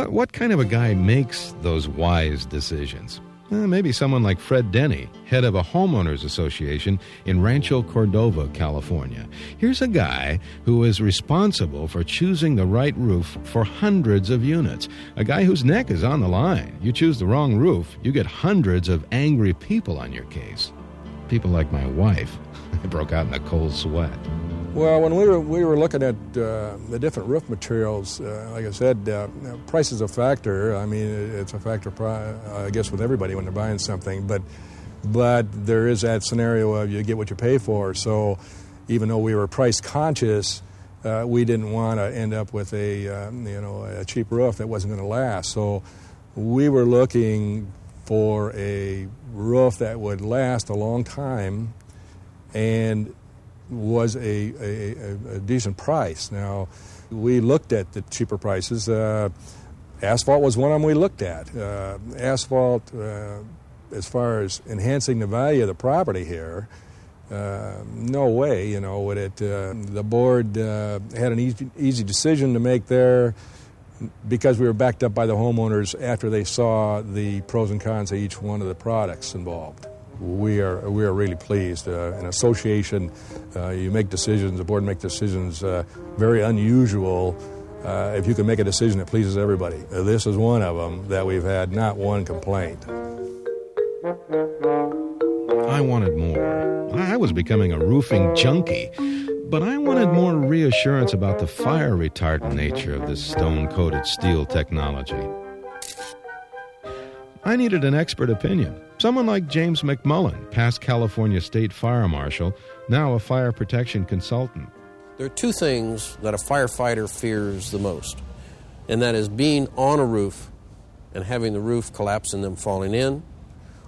what kind of a guy makes those wise decisions? Maybe someone like Fred Denny, head of a homeowners association in Rancho Cordova, California. Here's a guy who is responsible for choosing the right roof for hundreds of units. A guy whose neck is on the line. You choose the wrong roof, you get hundreds of angry people on your case. People like my wife. I broke out in a cold sweat. Well, when we were looking at the different roof materials, like I said, price is a factor. I mean, it's a factor, I guess, with everybody when they're buying something. But there is that scenario of you get what you pay for. So even though we were price conscious, we didn't want to end up with a cheap roof that wasn't going to last. So we were looking for a roof that would last a long time and was a decent price. Now, we looked at the cheaper prices. Asphalt was one of them we looked at. Asphalt, as far as enhancing the value of the property here, no way, would it. The board had an easy decision to make there because we were backed up by the homeowners after they saw the pros and cons of each one of the products involved. We are really pleased. An association, you make decisions, the board make decisions, very unusual. If you can make a decision that pleases everybody. This is one of them that we've had not one complaint. I wanted more. I was becoming a roofing junkie, but I wanted more reassurance about the fire retardant nature of this stone-coated steel technology. I needed an expert opinion. Someone like James McMullen, past California State Fire Marshal, now a fire protection consultant. There are two things that a firefighter fears the most, and that is being on a roof and having the roof collapse and them falling in,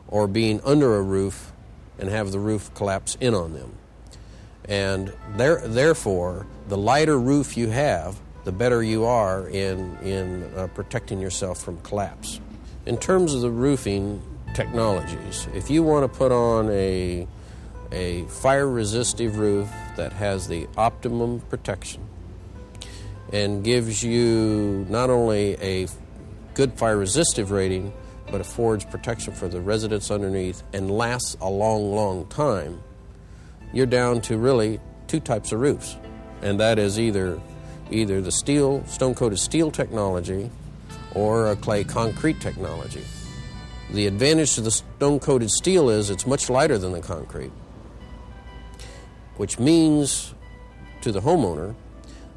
or being under a roof and have the roof collapse in on them. And therefore, the lighter roof you have, the better you are in protecting yourself from collapse. In terms of the roofing technologies, if you want to put on a fire-resistive roof that has the optimum protection and gives you not only a good fire-resistive rating, but affords protection for the residents underneath and lasts a long, long time, you're down to really two types of roofs. And that is either the steel, stone-coated steel technology or a clay concrete technology. The advantage to the stone-coated steel is it's much lighter than the concrete, which means to the homeowner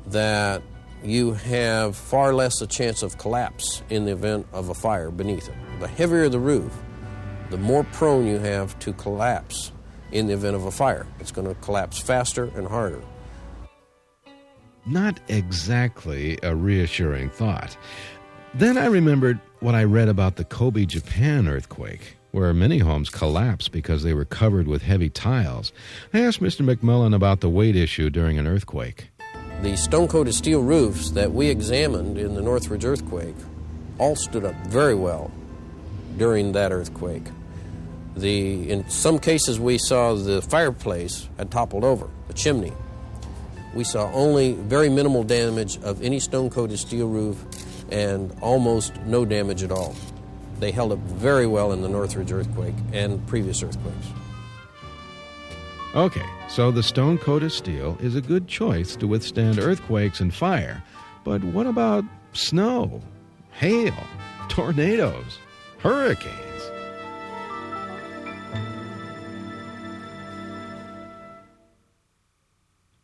that you have far less a chance of collapse in the event of a fire beneath it. The heavier the roof, the more prone you have to collapse in the event of a fire. It's going to collapse faster and harder. Not exactly a reassuring thought. Then I remembered what I read about the Kobe, Japan earthquake, where many homes collapsed because they were covered with heavy tiles. I asked Mr. McMullen about the weight issue during an earthquake. The stone-coated steel roofs that we examined in the Northridge earthquake all stood up very well during that earthquake. In some cases, we saw the fireplace had toppled over, the chimney. We saw only very minimal damage of any stone-coated steel roof and almost no damage at all. They held up very well in the Northridge earthquake and previous earthquakes. Okay, so the stone-coated steel is a good choice to withstand earthquakes and fire. But what about snow, hail, tornadoes, hurricanes?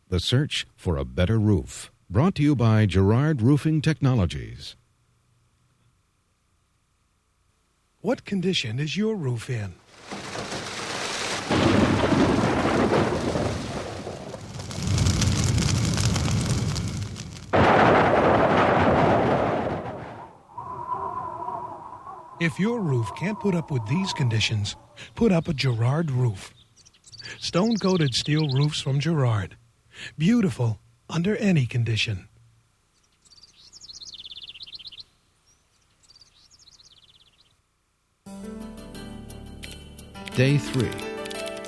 The Search for a Better Roof, brought to you by Girard Roofing Technologies. What condition is your roof in? If your roof can't put up with these conditions, put up a Girard roof. Stone-coated steel roofs from Girard. Beautiful under any condition. Day 3.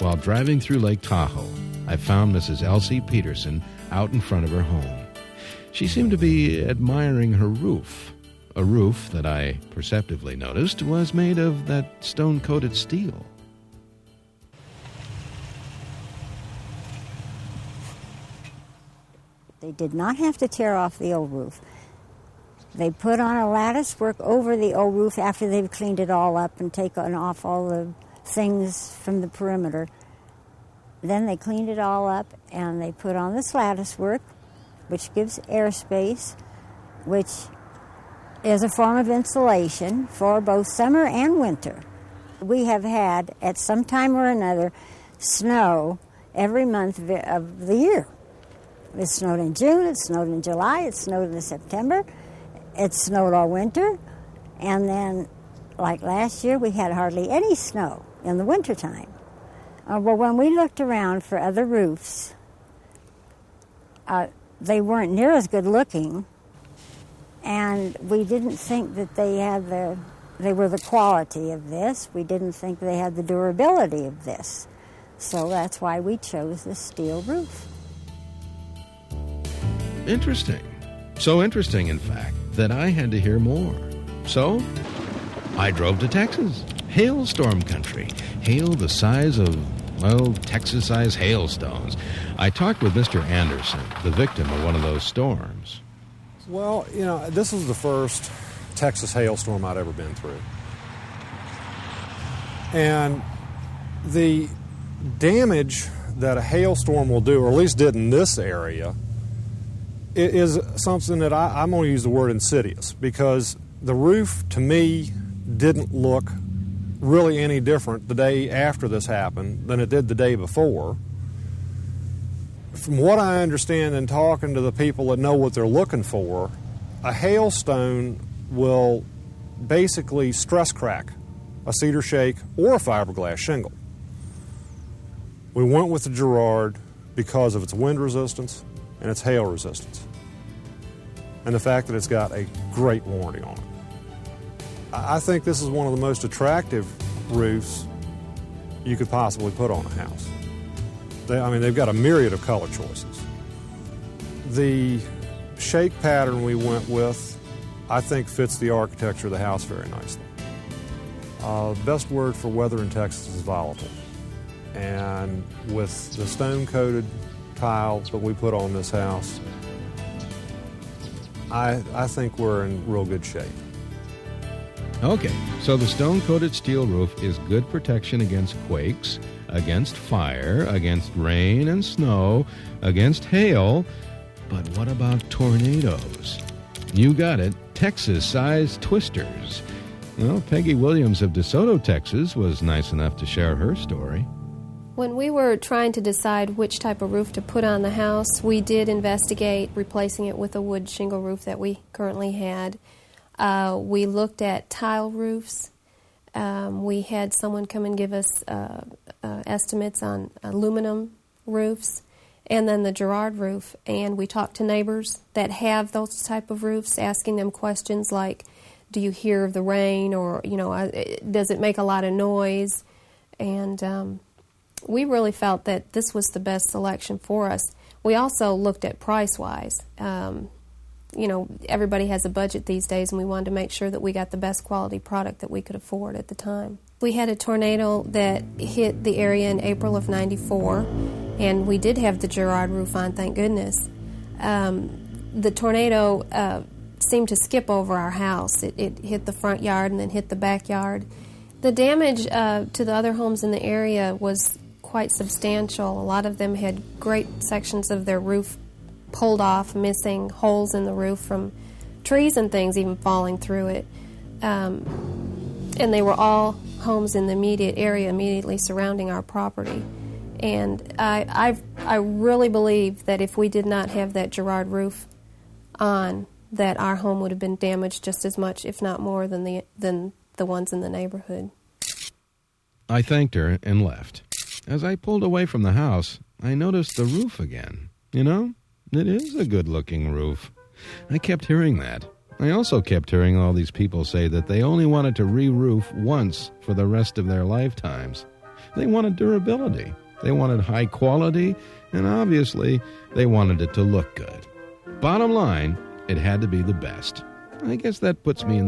While driving through Lake Tahoe, I found Mrs. Elsie Peterson out in front of her home. She seemed to be admiring her roof. A roof that I perceptively noticed was made of that stone-coated steel. They did not have to tear off the old roof. They put on a lattice work over the old roof after they've cleaned it all up and taken off all the things from the perimeter. Then they cleaned it all up and they put on this lattice work, which gives airspace, which is a form of insulation for both summer and winter. We have had, at some time or another, snow every month of the year. It snowed in June, it snowed in July, it snowed in September, it snowed all winter, and then, like last year, we had hardly any snow in the wintertime. Well, when we looked around for other roofs, they weren't near as good looking, and we didn't think that they were the quality of this. We didn't think they had the durability of this. So that's why we chose the steel roof. Interesting. So interesting, in fact, that I had to hear more. So I drove to Texas, hailstorm country, hail the size of, well, Texas-sized hailstones. I talked with Mr. Anderson, the victim of one of those storms. Well, this was the first Texas hailstorm I'd ever been through. And the damage that a hailstorm will do, or at least did in this area, is something that I'm going to use the word insidious, because the roof, to me, didn't look really any different the day after this happened than it did the day before. From what I understand in talking to the people that know what they're looking for, a hailstone will basically stress crack a cedar shake or a fiberglass shingle. We went with the Girard because of its wind resistance and its hail resistance, and the fact that it's got a great warranty on it. I think this is one of the most attractive roofs you could possibly put on a house. They've got a myriad of color choices. The shake pattern we went with, I think, fits the architecture of the house very nicely. Best word for weather in Texas is volatile. And with the stone-coated tiles that we put on this house, I think we're in real good shape. Okay, so the stone-coated steel roof is good protection against quakes, against fire, against rain and snow, against hail. But what about tornadoes? You got it, Texas-sized twisters. Well, Peggy Williams of DeSoto, Texas, was nice enough to share her story. When we were trying to decide which type of roof to put on the house, we did investigate replacing it with a wood shingle roof that we currently had. We looked at tile roofs. We had someone come and give us estimates on aluminum roofs, and then the Girard roof. And we talked to neighbors that have those type of roofs, asking them questions like, do you hear the rain, or does it make a lot of noise? And we really felt that this was the best selection for us. We also looked at price-wise. Everybody has a budget these days, and we wanted to make sure that we got the best quality product that we could afford at the time. We had a tornado that hit the area in April of '94, and we did have the Girard roof on, thank goodness. The tornado seemed to skip over our house. It hit the front yard and then hit the backyard. The damage to the other homes in the area was quite substantial. A lot of them had great sections of their roof pulled off, missing, holes in the roof from trees and things even falling through it. And they were all homes in the immediate area, immediately surrounding our property. And I really believe that if we did not have that Girard roof on, that our home would have been damaged just as much, if not more, than the ones in the neighborhood. I thanked her and left. As I pulled away from the house, I noticed the roof again. It is a good-looking roof. I kept hearing that. I also kept hearing all these people say that they only wanted to re-roof once for the rest of their lifetimes. They wanted durability. They wanted high quality, and obviously, they wanted it to look good. Bottom line, it had to be the best. I guess that puts me in the